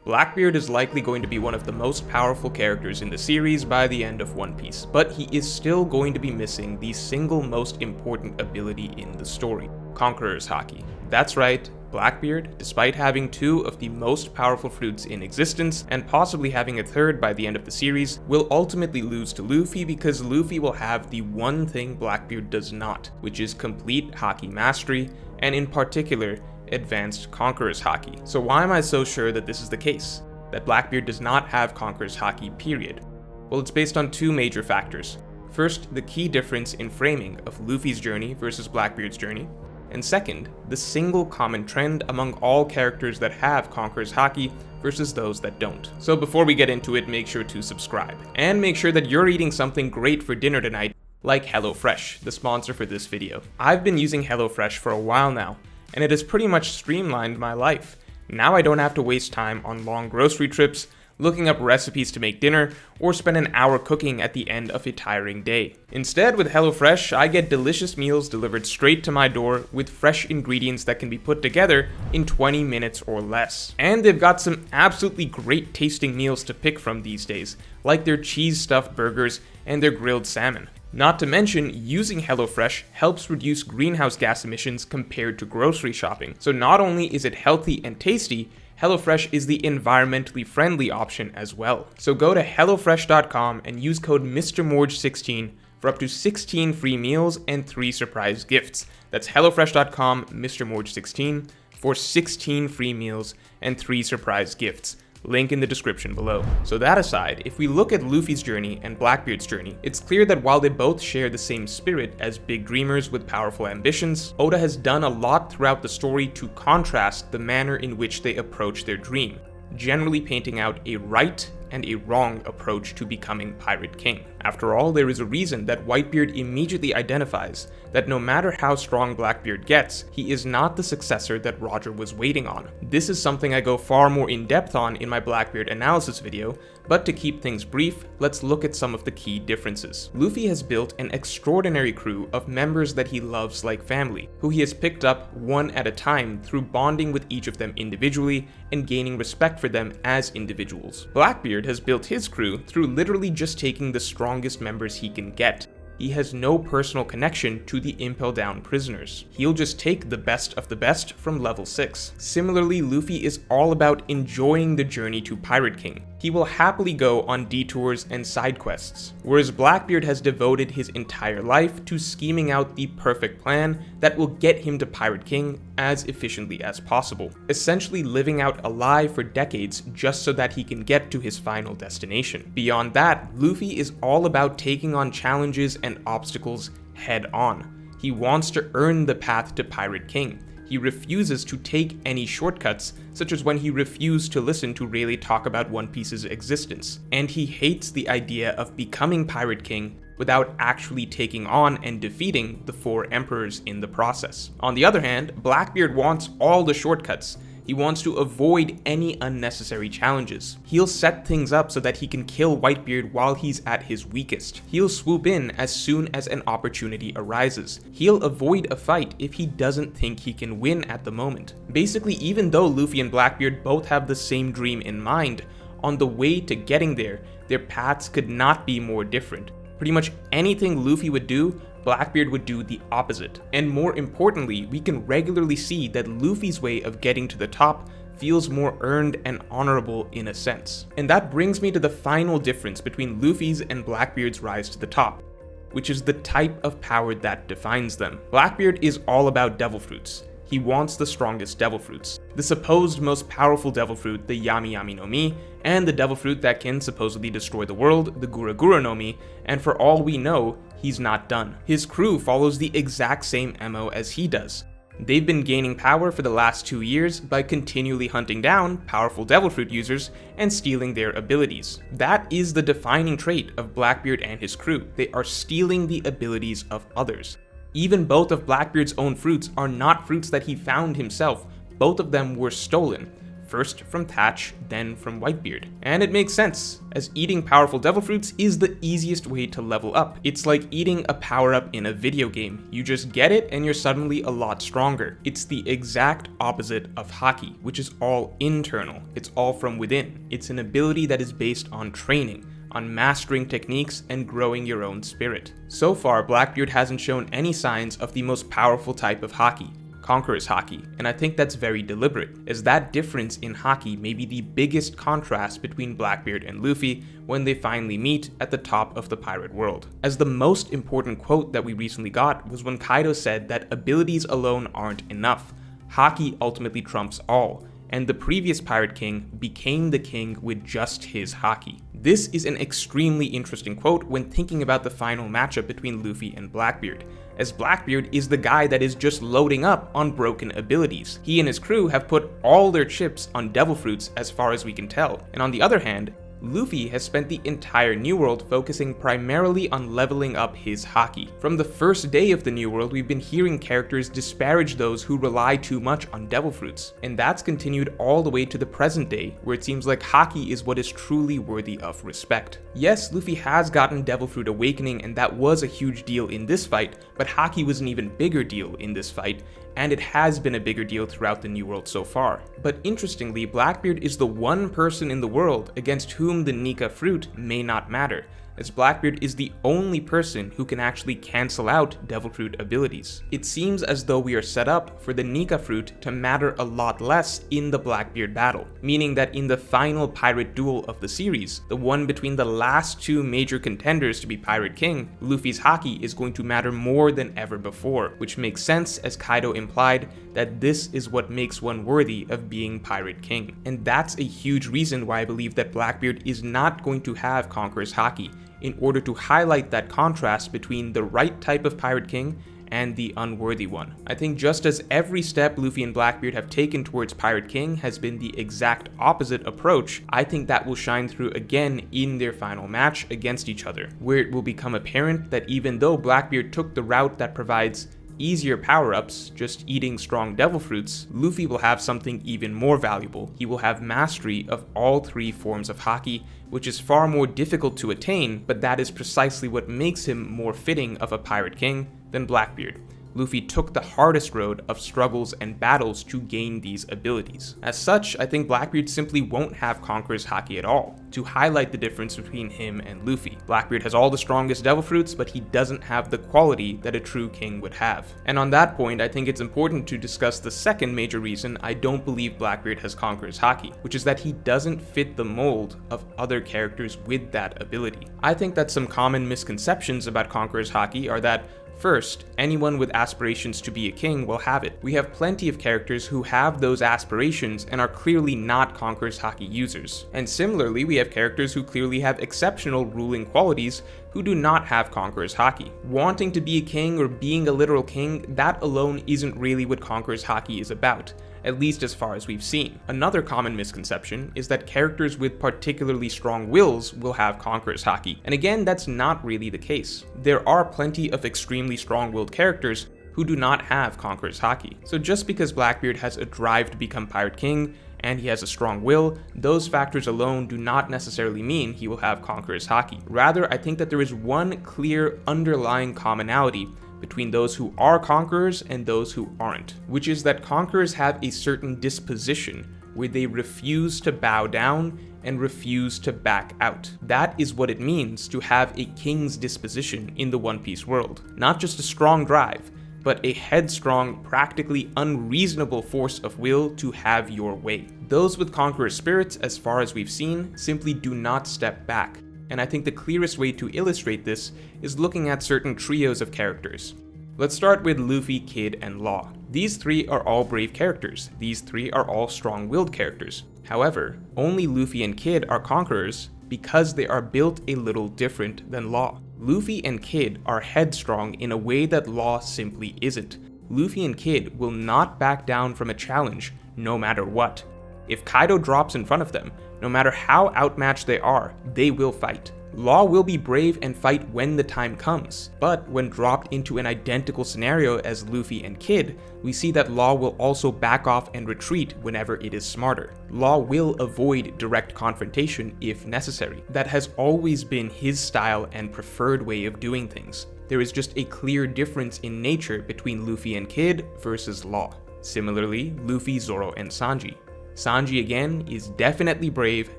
Blackbeard is likely going to be one of the most powerful characters in the series by the end of One Piece, but he is still going to be missing the single most important ability in the story, Conqueror's Haki. That's right, Blackbeard, despite having two of the most powerful fruits in existence, and possibly having a third by the end of the series, will ultimately lose to Luffy because Luffy will have the one thing Blackbeard does not, which is complete Haki mastery, and in particular, advanced Conqueror's Haki. So why am I so sure that this is the case? That Blackbeard does not have Conqueror's Haki, period? Well, it's based on two major factors. First, the key difference in framing of Luffy's journey versus Blackbeard's journey, and second, the single common trend among all characters that have Conqueror's Haki versus those that don't. So before we get into it, make sure to subscribe, and make sure that you're eating something great for dinner tonight, like HelloFresh, the sponsor for this video. I've been using HelloFresh for a while now, and it has pretty much streamlined my life. Now I don't have to waste time on long grocery trips, looking up recipes to make dinner, or spend an hour cooking at the end of a tiring day. Instead, with HelloFresh, I get delicious meals delivered straight to my door with fresh ingredients that can be put together in 20 minutes or less. And they've got some absolutely great tasting meals to pick from these days, like their cheese-stuffed burgers and their grilled salmon. Not to mention, using HelloFresh helps reduce greenhouse gas emissions compared to grocery shopping. So not only is it healthy and tasty, HelloFresh is the environmentally friendly option as well. So go to HelloFresh.com and use code MrMorge16 for up to 16 free meals and 3 surprise gifts. That's HelloFresh.com, MrMorge16 for 16 free meals and 3 surprise gifts. Link in the description below. So that aside, if we look at Luffy's journey and Blackbeard's journey, it's clear that while they both share the same spirit as big dreamers with powerful ambitions, Oda has done a lot throughout the story to contrast the manner in which they approach their dream, generally painting out a right and a wrong approach to becoming Pirate King. After all, there is a reason that Whitebeard immediately identifies that no matter how strong Blackbeard gets, he is not the successor that Roger was waiting on. This is something I go far more in depth on in my Blackbeard analysis video, but to keep things brief, let's look at some of the key differences. Luffy has built an extraordinary crew of members that he loves like family, who he has picked up one at a time through bonding with each of them individually and gaining respect for them as individuals. Blackbeard has built his crew through literally just taking the strongest members he can get. He has no personal connection to the Impel Down prisoners. He'll just take the best of the best from level 6. Similarly, Luffy is all about enjoying the journey to Pirate King. He will happily go on detours and side quests, whereas Blackbeard has devoted his entire life to scheming out the perfect plan that will get him to Pirate King as efficiently as possible, essentially living out a lie for decades just so that he can get to his final destination. Beyond that, Luffy is all about taking on challenges and obstacles head on. He wants to earn the path to Pirate King. He refuses to take any shortcuts, such as when he refused to listen to Rayleigh talk about One Piece's existence. And he hates the idea of becoming Pirate King without actually taking on and defeating the 4 emperors in the process. On the other hand, Blackbeard wants all the shortcuts. He wants to avoid any unnecessary challenges. He'll set things up so that he can kill Whitebeard while he's at his weakest. He'll swoop in as soon as an opportunity arises. He'll avoid a fight if he doesn't think he can win at the moment. Basically, even though Luffy and Blackbeard both have the same dream in mind, on the way to getting there, their paths could not be more different. Pretty much anything Luffy would do, Blackbeard would do the opposite. And more importantly, we can regularly see that Luffy's way of getting to the top feels more earned and honorable in a sense. And that brings me to the final difference between Luffy's and Blackbeard's rise to the top, which is the type of power that defines them. Blackbeard is all about devil fruits. He wants the strongest devil fruits. The supposed most powerful devil fruit, the Yami Yami no Mi, and the devil fruit that can supposedly destroy the world, the Gura Gura no Mi, and for all we know, he's not done. His crew follows the exact same MO as he does. They've been gaining power for the last 2 years by continually hunting down powerful devil fruit users and stealing their abilities. That is the defining trait of Blackbeard and his crew. They are stealing the abilities of others. Even both of Blackbeard's own fruits are not fruits that he found himself. Both of them were stolen. first from Thatch, then from Whitebeard. And it makes sense, as eating powerful devil fruits is the easiest way to level up. It's like eating a power-up in a video game. You just get it and you're suddenly a lot stronger. It's the exact opposite of Haki, which is all internal. It's all from within. It's an ability that is based on training, on mastering techniques and growing your own spirit. So far, Blackbeard hasn't shown any signs of the most powerful type of Haki, Conqueror's Haki, and I think that's very deliberate, as that difference in Haki may be the biggest contrast between Blackbeard and Luffy when they finally meet at the top of the pirate world. As the most important quote that we recently got was when Kaido said that abilities alone aren't enough. Haki ultimately trumps all, and the previous pirate king became the king with just his Haki. This is an extremely interesting quote when thinking about the final matchup between Luffy and Blackbeard, as Blackbeard is the guy that is just loading up on broken abilities. He and his crew have put all their chips on devil fruits as far as we can tell, and on the other hand, Luffy has spent the entire New World focusing primarily on leveling up his Haki. From the first day of the New World, we've been hearing characters disparage those who rely too much on devil fruits, and that's continued all the way to the present day, where it seems like Haki is what is truly worthy of respect. Yes, Luffy has gotten Devil Fruit Awakening, and that was a huge deal in this fight, but Haki was an even bigger deal in this fight, and it has been a bigger deal throughout the New World so far. But interestingly, Blackbeard is the one person in the world against whom the Nika fruit may not matter, as Blackbeard is the only person who can actually cancel out Devil Fruit abilities. It seems as though we are set up for the Nika fruit to matter a lot less in the Blackbeard battle, meaning that in the final pirate duel of the series, the one between the last two major contenders to be Pirate King, Luffy's Haki is going to matter more than ever before, which makes sense as Kaido implied that this is what makes one worthy of being Pirate King. And that's a huge reason why I believe that Blackbeard is not going to have Conqueror's Haki, in order to highlight that contrast between the right type of Pirate King and the unworthy one. I think just as every step Luffy and Blackbeard have taken towards Pirate King has been the exact opposite approach, I think that will shine through again in their final match against each other, where it will become apparent that even though Blackbeard took the route that provides easier power-ups, just eating strong devil fruits, Luffy will have something even more valuable. He will have mastery of all three forms of Haki, which is far more difficult to attain, but that is precisely what makes him more fitting of a Pirate King than Blackbeard. Luffy took the hardest road of struggles and battles to gain these abilities. As such, I think Blackbeard simply won't have Conqueror's Haki at all, to highlight the difference between him and Luffy. Blackbeard has all the strongest devil fruits, but he doesn't have the quality that a true king would have. And on that point, I think it's important to discuss the second major reason I don't believe Blackbeard has Conqueror's Haki, which is that he doesn't fit the mold of other characters with that ability. I think that some common misconceptions about Conqueror's Haki are that first, anyone with aspirations to be a king will have it. We have plenty of characters who have those aspirations and are clearly not Conqueror's Haki users. And similarly, we have characters who clearly have exceptional ruling qualities who do not have Conqueror's Haki. Wanting to be a king or being a literal king, that alone isn't really what Conqueror's Haki is about, at least as far as we've seen. Another common misconception is that characters with particularly strong wills will have Conqueror's Haki, and again, that's not really the case. There are plenty of extremely strong-willed characters who do not have Conqueror's Haki. So just because Blackbeard has a drive to become Pirate King, and he has a strong will, those factors alone do not necessarily mean he will have Conqueror's Haki. Rather, I think that there is one clear underlying commonality between those who are conquerors and those who aren't, which is that conquerors have a certain disposition where they refuse to bow down and refuse to back out. That is what it means to have a king's disposition in the One Piece world. Not just a strong drive, but a headstrong, practically unreasonable force of will to have your way. Those with conqueror spirits, as far as we've seen, simply do not step back. And I think the clearest way to illustrate this is looking at certain trios of characters. Let's start with Luffy, Kid, and Law. These three are all brave characters. These three are all strong-willed characters. However, only Luffy and Kid are conquerors because they are built a little different than Law. Luffy and Kid are headstrong in a way that Law simply isn't. Luffy and Kid will not back down from a challenge, no matter what. If Kaido drops in front of them, no matter how outmatched they are, they will fight. Law will be brave and fight when the time comes, but when dropped into an identical scenario as Luffy and Kid, we see that Law will also back off and retreat whenever it is smarter. Law will avoid direct confrontation if necessary. That has always been his style and preferred way of doing things. There is just a clear difference in nature between Luffy and Kid versus Law. Similarly, Luffy, Zoro, and Sanji. Sanji again is definitely brave,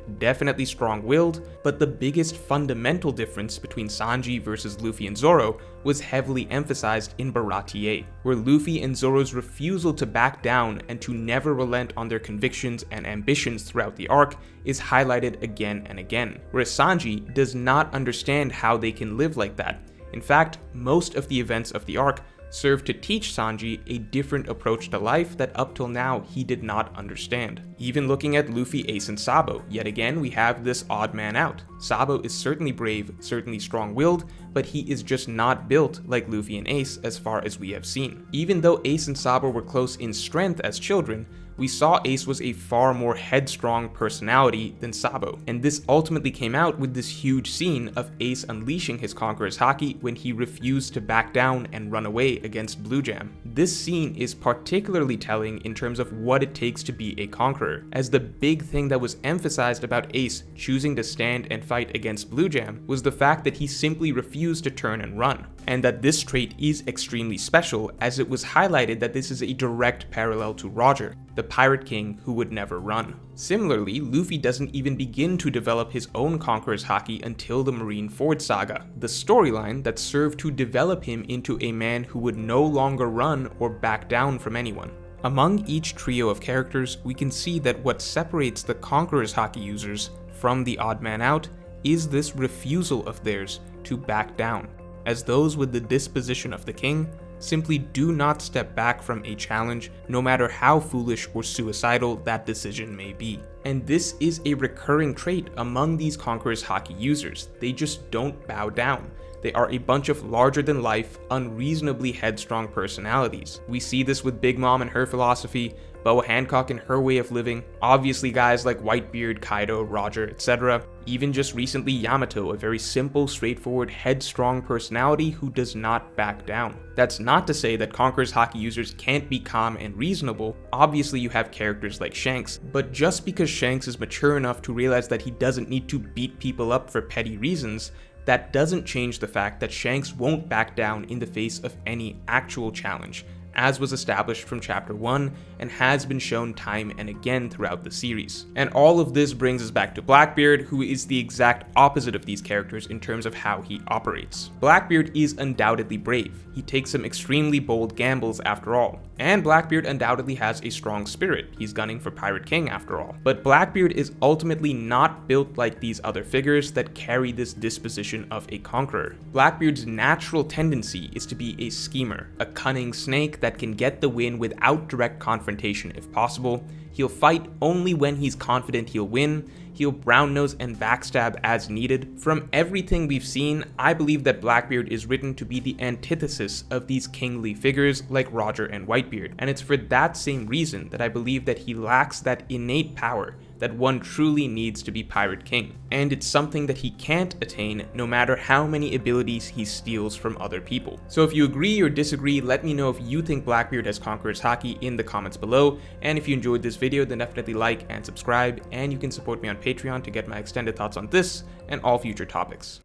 definitely strong-willed, but the biggest fundamental difference between Sanji versus Luffy and Zoro was heavily emphasized in Baratie, where Luffy and Zoro's refusal to back down and to never relent on their convictions and ambitions throughout the arc is highlighted again and again, whereas Sanji does not understand how they can live like that. In fact, most of the events of the arc served to teach Sanji a different approach to life that up till now he did not understand. Even looking at Luffy, Ace, and Sabo, yet again we have this odd man out. Sabo is certainly brave, certainly strong-willed, but he is just not built like Luffy and Ace as far as we have seen. Even though Ace and Sabo were close in strength as children, we saw Ace was a far more headstrong personality than Sabo, and this ultimately came out with this huge scene of Ace unleashing his Conqueror's Haki when he refused to back down and run away against Blue Jam. This scene is particularly telling in terms of what it takes to be a Conqueror, as the big thing that was emphasized about Ace choosing to stand and fight against Blue Jam was the fact that he simply refused to turn and run, and that this trait is extremely special, as it was highlighted that this is a direct parallel to Roger, the Pirate King who would never run. Similarly, Luffy doesn't even begin to develop his own Conqueror's Haki until the Marineford Saga, the storyline that served to develop him into a man who would no longer run or back down from anyone. Among each trio of characters, we can see that what separates the Conqueror's Haki users from the odd man out is this refusal of theirs to back down, as those with the disposition of the king simply do not step back from a challenge, no matter how foolish or suicidal that decision may be. And this is a recurring trait among these Conqueror's Haki users. They just don't bow down. They are a bunch of larger-than-life, unreasonably headstrong personalities. We see this with Big Mom and her philosophy, Boa Hancock and her way of living, obviously guys like Whitebeard, Kaido, Roger, etc. Even just recently Yamato, a very simple, straightforward, headstrong personality who does not back down. That's not to say that Conqueror's Haki users can't be calm and reasonable. Obviously you have characters like Shanks, but just because Shanks is mature enough to realize that he doesn't need to beat people up for petty reasons, that doesn't change the fact that Shanks won't back down in the face of any actual challenge, as was established from chapter 1 and has been shown time and again throughout the series. And all of this brings us back to Blackbeard, who is the exact opposite of these characters in terms of how he operates. Blackbeard is undoubtedly brave. He takes some extremely bold gambles after all. And Blackbeard undoubtedly has a strong spirit. He's gunning for Pirate King after all. But Blackbeard is ultimately not built like these other figures that carry this disposition of a conqueror. Blackbeard's natural tendency is to be a schemer, a cunning snake that can get the win without direct confrontation if possible. He'll fight only when he's confident he'll win. He'll brown nose and backstab as needed. From everything we've seen, I believe that Blackbeard is written to be the antithesis of these kingly figures like Roger and Whitebeard, and it's for that same reason that I believe that he lacks that innate power that one truly needs to be Pirate King, and it's something that he can't attain no matter how many abilities he steals from other people. So if you agree or disagree, let me know if you think Blackbeard has Conqueror's Haki in the comments below, and if you enjoyed this video then definitely like and subscribe, and you can support me on Patreon to get my extended thoughts on this and all future topics.